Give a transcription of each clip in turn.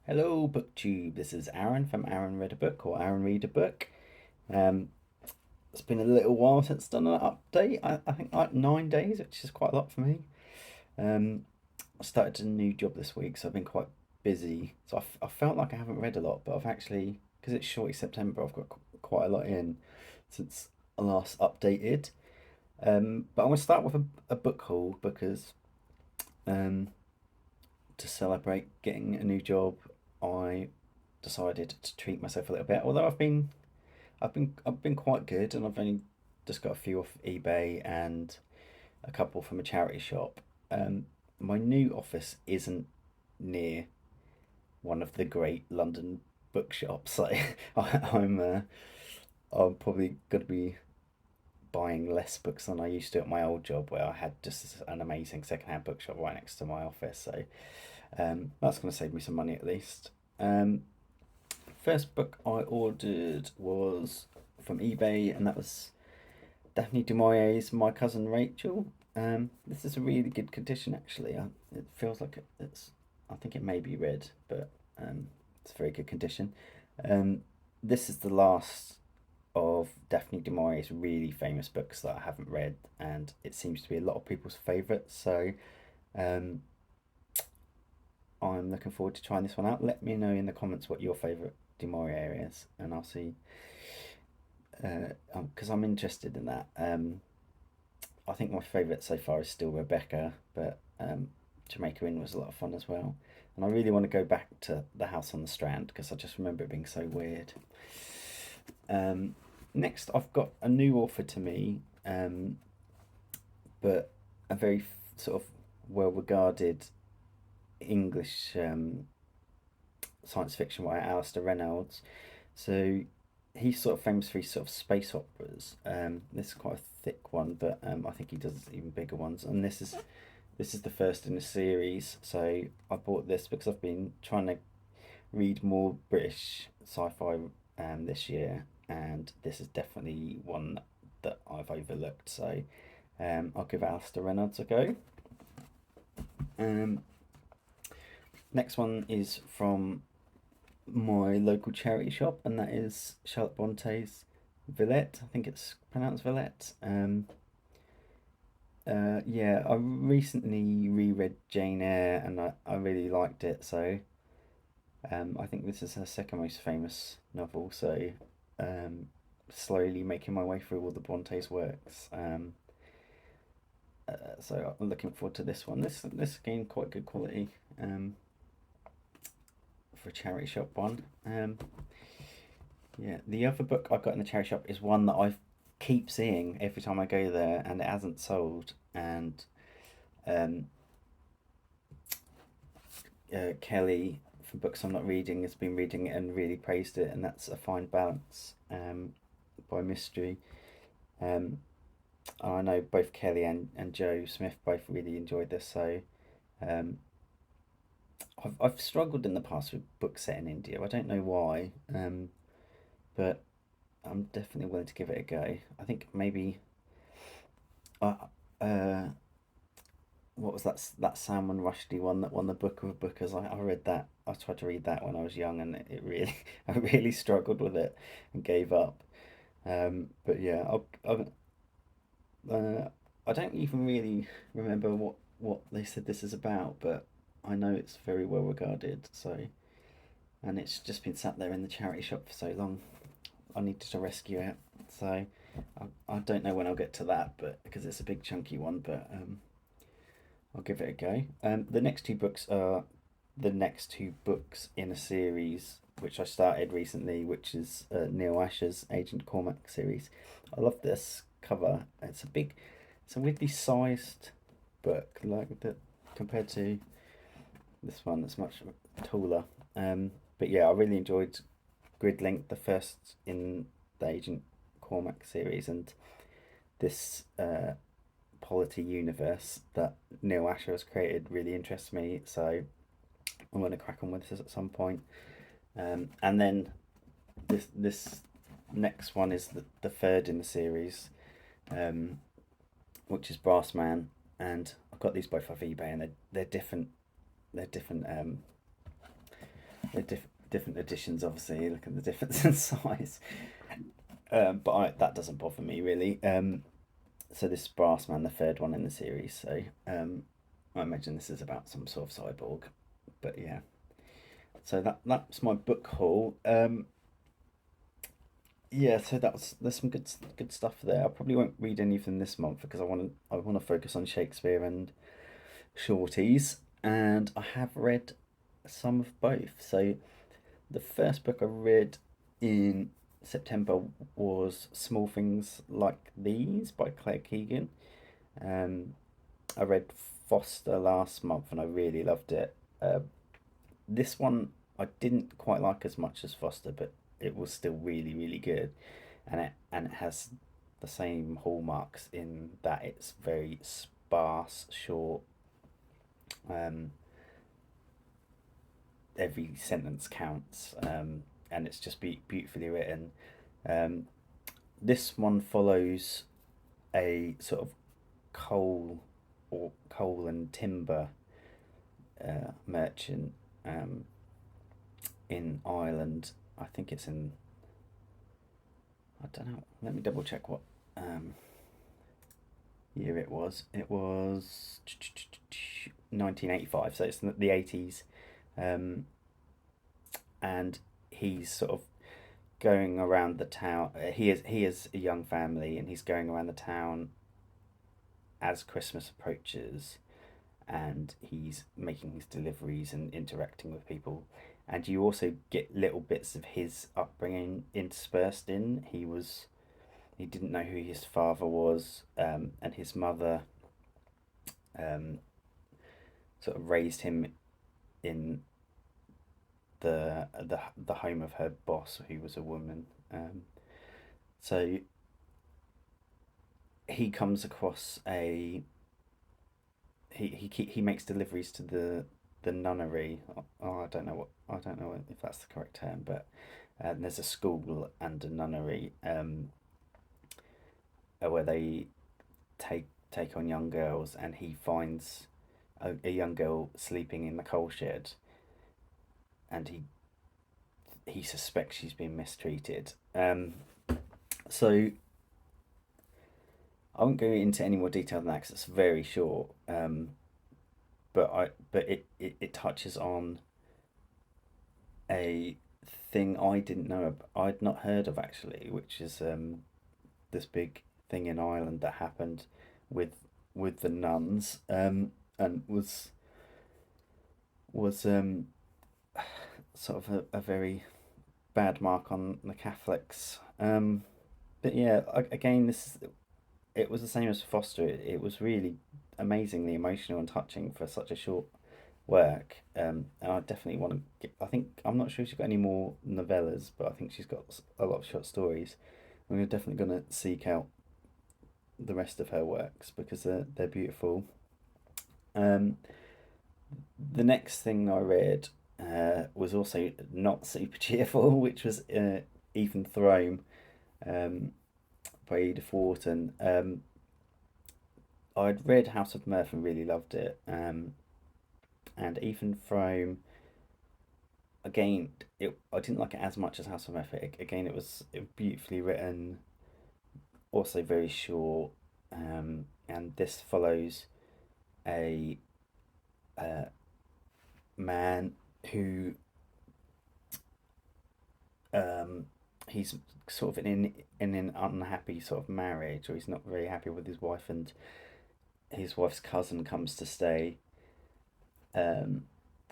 Hello, BookTube. This is Aaron from Aaron Read a Book or Aaron Read a Book. Um, it's been a little while since I've done an update. I think like 9 days, which is quite a lot for me. Um, I started a new job this week, so I've been quite busy. So I felt like I haven't read a lot, but I've actually, because it's shortly September, I've got quite a lot in since I last updated. But I'm going to start with a book haul because um, to celebrate getting a new job, I decided to treat myself a little bit. Although I've been quite good, and I've only just got a few off eBay and a couple from a charity shop. Um, my new office isn't near one of the great London bookshops, so I'm probably going to be buying less books than I used to at my old job, where I had just an amazing secondhand bookshop right next to my office. So that's going to save me some money at least. Um, First book I ordered was from eBay, and that was Daphne du Maurier's My Cousin Rachel. This is a really good condition actually. It feels like it's. I think it may be red, but it's a very good condition. Um, this is the last of Daphne du Maurier's really famous books that I haven't read, and it seems to be a lot of people's favourite. So um, I'm looking forward to trying this one out. Let me know in the comments what your favourite du Maurier is, and I'll see. Because I'm interested in that. I think my favourite so far is still Rebecca, but Jamaica Inn was a lot of fun as well. And I really want to go back to the House on the Strand because I just remember it being so weird. Next, I've got a new author to me, but a very sort of well regarded English science fiction writer, Aleister Reynolds. So he's sort of famous for his sort of space operas. This is quite a thick one, but I think he does even bigger ones. And this is the first in a series. So I bought this because I've been trying to read more British sci-fi this year, and this is definitely one that I've overlooked. So I'll give Aleister Reynolds a go. Um, Next one is from my local charity shop, and that is Charlotte Bronte's Villette. I think it's pronounced Villette. Yeah, I recently reread Jane Eyre, and I really liked it. So I think this is her second most famous novel. So slowly making my way through all the Bronte's works. So I'm looking forward to this one. This again quite good quality. For a charity shop one. Yeah, the other book I got in the charity shop is one that I keep seeing every time I go there, and it hasn't sold. And um, Kelly from Books I'm Not Reading has been reading it and really praised it, and that's A Fine Balance by Mystery. Um, I know both Kelly and Joe Smith both really enjoyed this, so um, I've struggled in the past with books set in India. I don't know why, but I'm definitely willing to give it a go. I think maybe uh, uh, what was that Salman Rushdie one that won the Book of Bookers? I read that. I tried to read that when I was young, and it really I really struggled with it and gave up. But yeah, uh, I don't even really remember what they said this is about, but I know it's very well regarded. So, and it's just been sat there in the charity shop for so long. I needed to rescue it. So I don't know when I'll get to that, but because it's a big chunky one, but I'll give it a go. The next two books are the next two books in a series which I started recently, which is Neil Asher's Agent Cormac series. I love this cover. It's a weirdly sized book, like that compared to this one that's much taller. But yeah, I really enjoyed Gridlink, the first in the Agent Cormac series, and this polity universe that Neil Asher has created really interests me. So I'm going to crack on with this at some point. And then this next one is the third in the series, um, which is Brass Man, and I've got these both off eBay, and they're different. They're different. they're different editions. Obviously, look at the difference in size. But that doesn't bother me really. So this is Brass Man, the third one in the series. So I imagine this is about some sort of cyborg. But yeah, so that's my book haul. Yeah, so there's some good stuff there. I probably won't read anything this month because I want to focus on Shakespeare and shorties, and I have read some of both. So the first book I read in September was Small Things Like These by Claire Keegan. Um, I read Foster last month and I really loved it. This one I didn't quite like as much as Foster, but it was still really, really good. And it has the same hallmarks in that it's very sparse, short. Um, every sentence counts, and it's just beautifully written. Um, this one follows a sort of coal coal and timber merchant um, in Ireland. I think it's in. I don't know. Let me double check what year it was. It was 1985, so it's the 80s, and he's sort of going around the town. He is a young family, and he's going around the town as Christmas approaches, and he's making his deliveries and interacting with people. And you also get little bits of his upbringing interspersed in. He didn't know who his father was, and his mother um, sort of raised him in the home of her boss, who was a woman. So he comes across he makes deliveries to the nunnery. Oh, I don't know if that's the correct term, but there's a school and a nunnery where they take on young girls, and he finds a young girl sleeping in the coal shed, and he suspects she's been mistreated. So I won't go into any more detail than that because it's very short. But it touches on a thing I didn't know I'd not heard of actually, which is this big thing in Ireland that happened with the nuns, and was sort of a very bad mark on the Catholics. But yeah, again, it was the same as Foster. It was really amazingly emotional and touching for such a short work. And I definitely want to get. I think I'm not sure if she's got any more novellas, but I think she's got a lot of short stories. I'm definitely going to seek out the rest of her works because they're beautiful. Um, the next thing I read was also not super cheerful, which was Ethan Frome, um, by Edith Wharton. I'd read House of Mirth and really loved it. And Ethan Frome, again, I didn't like it as much as House of Mirth. Again, it was beautifully written, also very short. And this follows a man who he's sort of in an unhappy sort of marriage, or he's not very happy with his wife, and his wife's cousin comes to stay, um,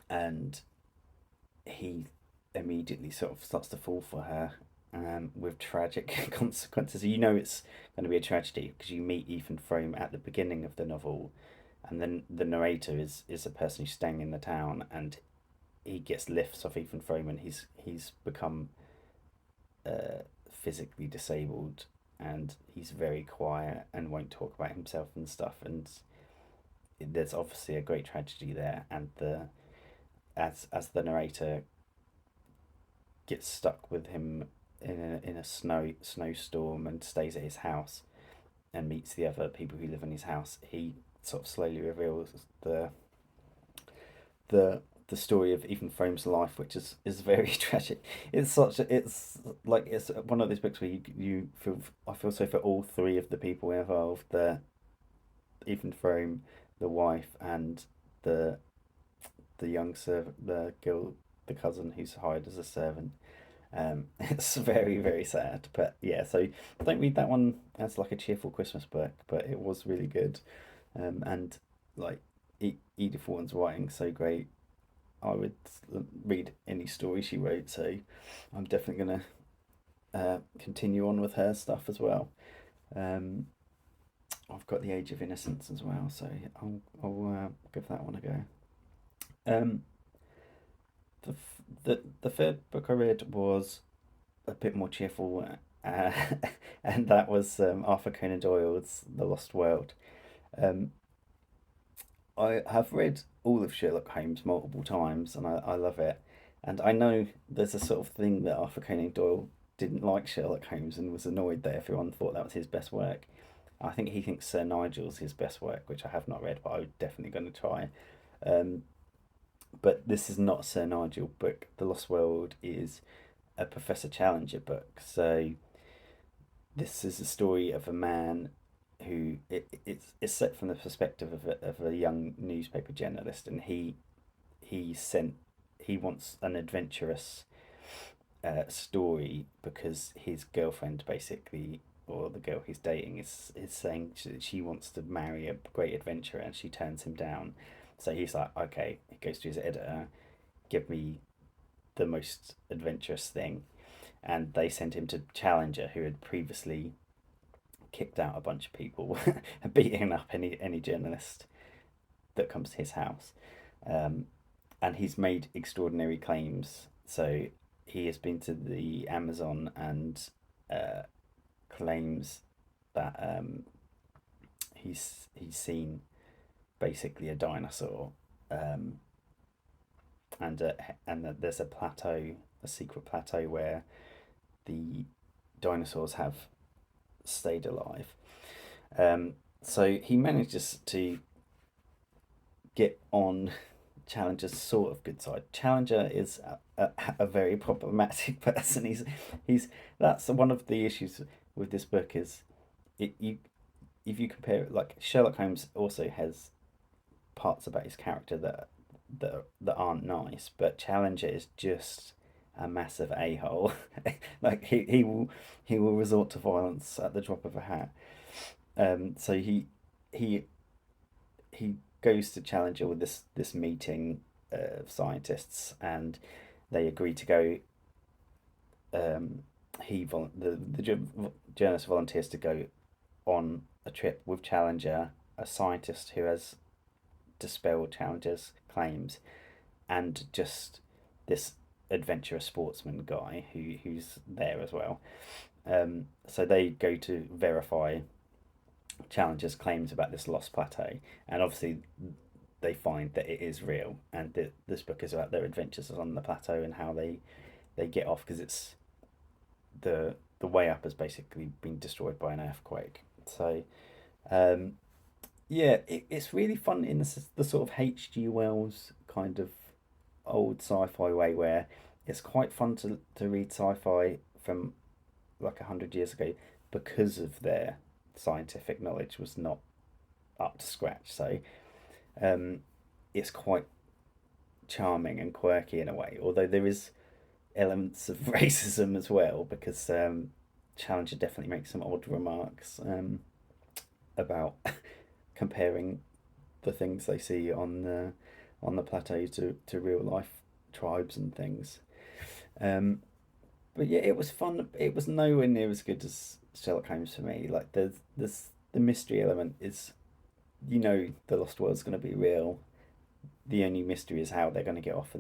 and he immediately sort of starts to fall for her, with tragic consequences. You know it's going to be a tragedy because you meet Ethan Frome at the beginning of the novel, and then the narrator is a person who's staying in the town, and he gets lifts off Ethan Frome, and he's become physically disabled, and he's very quiet and won't talk about himself and stuff, and there's obviously a great tragedy there, and as the narrator gets stuck with him in a snowstorm and stays at his house and meets the other people who live in his house, he sort of slowly reveals the the story of even Frome's life, which is very tragic. It's one of those books where you feel, I feel so for all three of the people involved, the even Frome, the wife, and the the young servant, the girl, the cousin who's hired as a servant. It's very, very sad. But yeah, so don't read that one as like a cheerful Christmas book, but it was really good. And like Edith Wharton's writing so great. I would read any story she wrote, so I'm definitely gonna continue on with her stuff as well. Um, I've got The Age of Innocence as well, so I'll give that one a go. Um, the third book I read was a bit more cheerful, uh, and that was Arthur Conan Doyle's The Lost World. Um, I have read all of Sherlock Holmes multiple times, and I love it. And I know there's a sort of thing that Arthur Conan Doyle didn't like Sherlock Holmes and was annoyed that everyone thought that was his best work. I think he thinks Sir Nigel's his best work, which I have not read, but I'm definitely going to try. Um, but this is not a Sir Nigel book. The Lost World is a Professor Challenger book. So this is a story of a man who it's set from the perspective of a young newspaper journalist, and he sent he wants an adventurous story because his girlfriend basically, or the girl he's dating, is saying she wants to marry a great adventurer and she turns him down. So he's like, okay, he goes to his editor, give me the most adventurous thing, and they sent him to Challenger, who had previously kicked out a bunch of people, beating up any journalist that comes to his house. Um, and he's made extraordinary claims. So he has been to the Amazon and uh, claims that he's seen basically a dinosaur, um, and that there's a plateau, a secret plateau where the dinosaurs have stayed alive. So he manages to get on Challenger's sort of good side. Challenger is a very problematic person. He's That's one of the issues with this book is it you if you compare it, like Sherlock Holmes also has parts about his character that aren't nice, but Challenger is just a massive a hole. Like he will resort to violence at the drop of a hat. So he he goes to Challenger with this meeting of scientists, and they agree to go. The journalist volunteers to go on a trip with Challenger, a scientist who has dispelled Challenger's claims, and just this adventurous sportsman guy who's there as well. So they go to verify Challenger's claims about this lost plateau, and obviously they find that it is real, and that this book is about their adventures on the plateau and how they get off, because it's the way up has basically been destroyed by an earthquake. So yeah, it's really fun in the sort of H.G. Wells kind of old sci-fi way, where it's quite fun to read sci-fi from like 100 years ago, because of their scientific knowledge was not up to scratch. So it's quite charming and quirky in a way, although there is elements of racism as well, because Challenger definitely makes some odd remarks about comparing the things they see on the plateau to real life tribes and things. But yeah, it was fun. It was nowhere near as good as Sherlock Holmes for me. Like the mystery element is, the Lost World's going to be real. The only mystery is how they're going to get off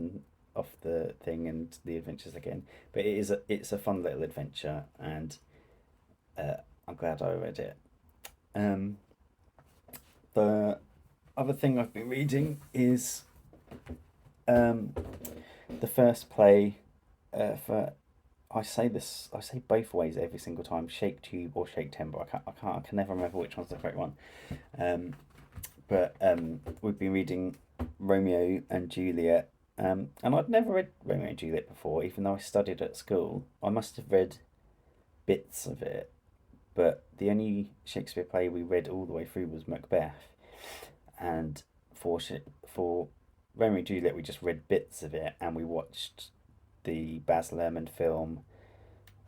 the thing and the adventures again. But it's a fun little adventure, and I'm glad I read it. Um, the other thing I've been reading is um, the first play for, I say both ways every single time, Shake Tube or Shake Timber. I can never remember which one's the correct one. But we've been reading Romeo and Juliet And I'd never read Romeo and Juliet before, even though I studied at school. I must have read bits of it, but the only Shakespeare play we read all the way through was Macbeth. And for Romeo and Juliet, we just read bits of it, and we watched the Baz Luhrmann film,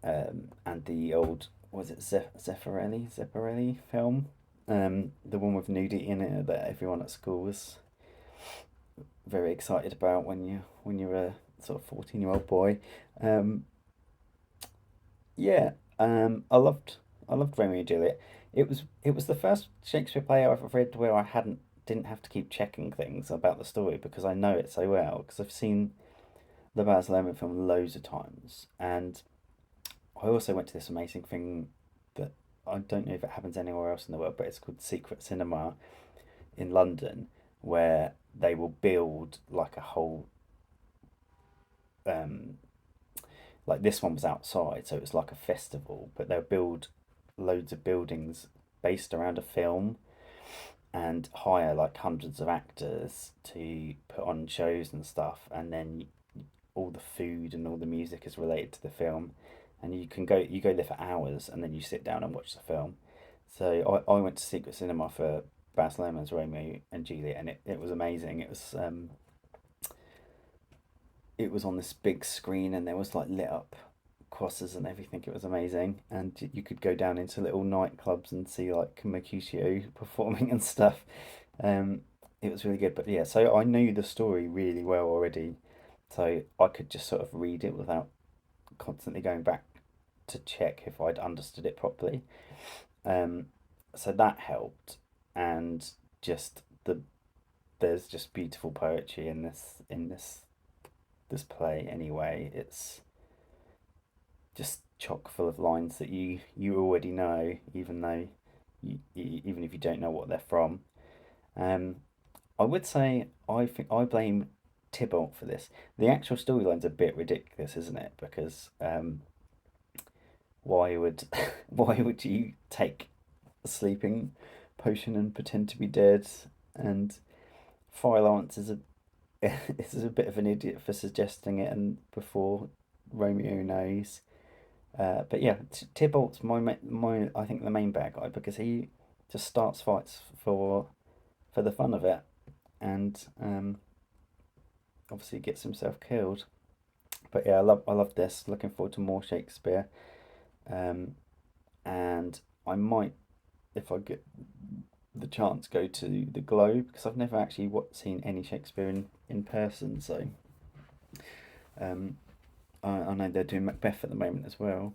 and the old, was it Zeffirelli film, the one with nudity in it that everyone at school was very excited about when you're a sort of 14-year-old boy. Um, yeah, I loved Romeo and Juliet. It was the first Shakespeare play I ever read where I didn't have to keep checking things about the story because I know it so well because I've seen the Baz Luhrmann film loads of times, and I also went to this amazing thing that I don't know if it happens anywhere else in the world, but it's called Secret Cinema in London, where they will build like a whole, um, like this one was outside, so it was like a festival, but they'll build loads of buildings based around a film and hire like hundreds of actors to put on shows and stuff, and then all the food and all the music is related to the film, and you go there for hours, and then you sit down and watch the film. So I went to Secret Cinema for Baz Luhrmann's Romeo and Juliet, and it was amazing. It was on this big screen, and there was like lit up crosses and everything. It was amazing, and you could go down into little nightclubs and see like Mercutio performing and stuff. Um, it was really good, but yeah, so I knew the story really well already, so I could just sort of read it without constantly going back to check if I'd understood it properly. Um, so that helped, and just there's just beautiful poetry in this play anyway. It's just chock full of lines that you already know, even though even if you don't know what they're from. Um, I would say I think I blame Tybalt for this. The actual storyline's a bit ridiculous, isn't it? Because why would why would you take a sleeping potion and pretend to be dead? And Fire Lance is a is a bit of an idiot for suggesting it, and before Romeo knows. But yeah, Tybalt's my I think the main bad guy because he just starts fights for the fun of it, and obviously gets himself killed. But yeah, I love this. Looking forward to more Shakespeare. Um, and I might, if I get the chance, go to the Globe because I've never actually seen any Shakespeare in person. So I know they're doing Macbeth at the moment as well.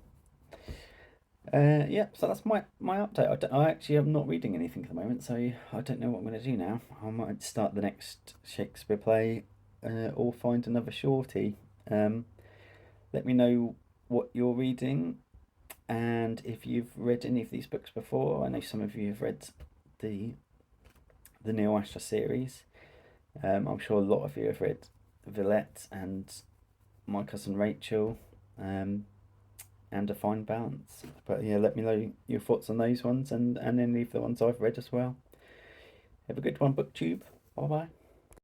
Yeah, so that's my update. I actually am not reading anything at the moment, so I don't know what I'm going to do now. I might start the next Shakespeare play, or find another shorty. Um, Let me know what you're reading, and if you've read any of these books before. I know some of you have read the the Neil Asher series. I'm sure a lot of you have read Villette and My Cousin Rachel, um, and A Fine Balance. But yeah, let me know your thoughts on those ones and any of the ones I've read as well. Have a good one, BookTube. Bye bye.